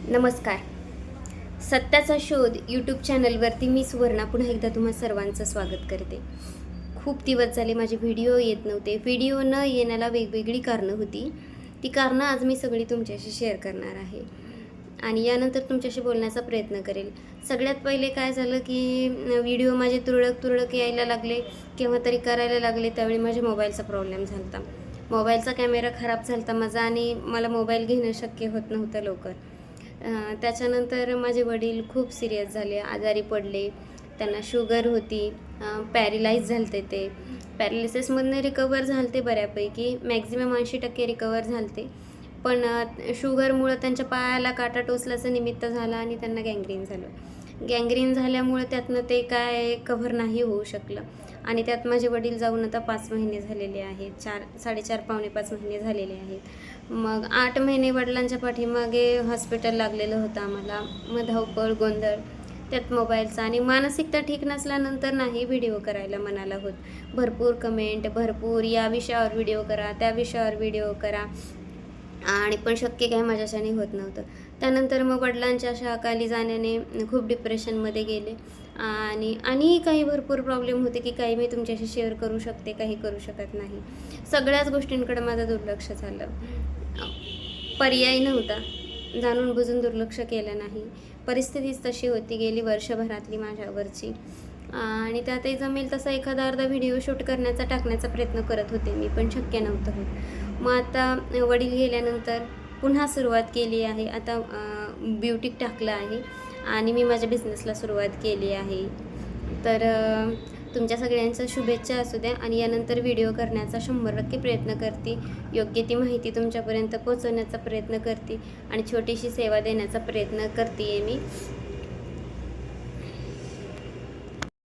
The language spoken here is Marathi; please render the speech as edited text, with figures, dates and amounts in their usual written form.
नमस्कार. सत्याचा शोध यूट्यूब चॅनलवरती मी सुवर्णा पुन्हा एकदा तुम्हा सर्वांचं स्वागत करते. खूप दिवस झाले माझे व्हिडिओ येत नव्हते. व्हिडिओ न येण्याला वेगवेगळी कारणं होती. ती कारणं आज मी सगळी तुमच्याशी शेअर करणार आहे आणि यानंतर तुमच्याशी बोलण्याचा प्रयत्न करेल. सगळ्यात पहिले काय झालं की व्हिडिओ माझे तुरळक यायला लागले, केव्हा तरी करायला लागले. त्यावेळी माझ्या मोबाईलचा प्रॉब्लेम झाला होता. मोबाईलचा कॅमेरा खराब झाला होता माझा आणि मला मोबाईल घेणं शक्य होत नव्हतं लवकर. त्याच्यानंतर माझे वडील खूप सिरियस झाले, आजारी पडले. त्यांना शुगर होती, पॅरिलाइज झाले ते. पॅरालिसिसमधनं रिकवर झाले बऱ्यापैकी, मॅक्झिमम 80% रिकवर झाले. पण शुगरमुळं त्यांच्या पायाला काटा टोचल्याचं निमित्त झालं आणि त्यांना गँग्रीन झालं. गँग्रीन झाल्यामुळं त्यातनं ते काय कव्हर नाही होऊ शकलं आणि त्यात माझे वडील जाऊन आता 5 महिने झालेले आहेत. 4-4.5 पावणे 5 महिने झालेले आहेत. मग 8 महिने वडिलांच्या पाठीमागे हॉस्पिटल लागलेलं होतं आम्हाला. मग धावपळ, गोंधळ, त्यात मोबाईलचा आणि मानसिकता ठीक नसल्यानंतर नाही व्हिडिओ करायला मनाला होत. भरपूर कमेंट, भरपूर या विषयावर व्हिडिओ करा, त्या विषयावर व्हिडिओ करा आणि पण शक्य काय माझ्याच्याने होत नव्हतं. त्यानंतर मग वडिलांच्या अकाली जाण्याने खूप डिप्रेशनमध्ये गेले आणि काही भरपूर प्रॉब्लेम होते की काही मी तुमच्याशी शेअर करू शकते, काही करू शकत नाही. सगळ्याच गोष्टींकडे माझं दुर्लक्ष झालं. पर्याय नव्हता. जाणून बुजून दुर्लक्ष केलं नाही. परिस्थितीच तशी होती गेली वर्षभरातली माझ्यावरची आणि त्यातही जमेल तसा एखादा अर्धा व्हिडिओ शूट टाकण्याचा प्रयत्न करत होते मी, पण शक्य नव्हतं होत. मग आता वडील गेल्यानंतर पुन्हा सुरुवात केली आहे. आता ब्युटिक टाकलं आहे आणि मी माझ्या बिझनेसला सुरुवात केली आहे. तर तुमच्या सगळ्यांच्या शुभेच्छा असू द्या आणि यानंतर व्हिडिओ करण्याचा 100% प्रयत्न करते. योग्य ती माहिती तुमच्यापर्यंत पोहोचवण्याचा प्रयत्न करते आणि छोटीशी सेवा देण्याचा प्रयत्न करते मी.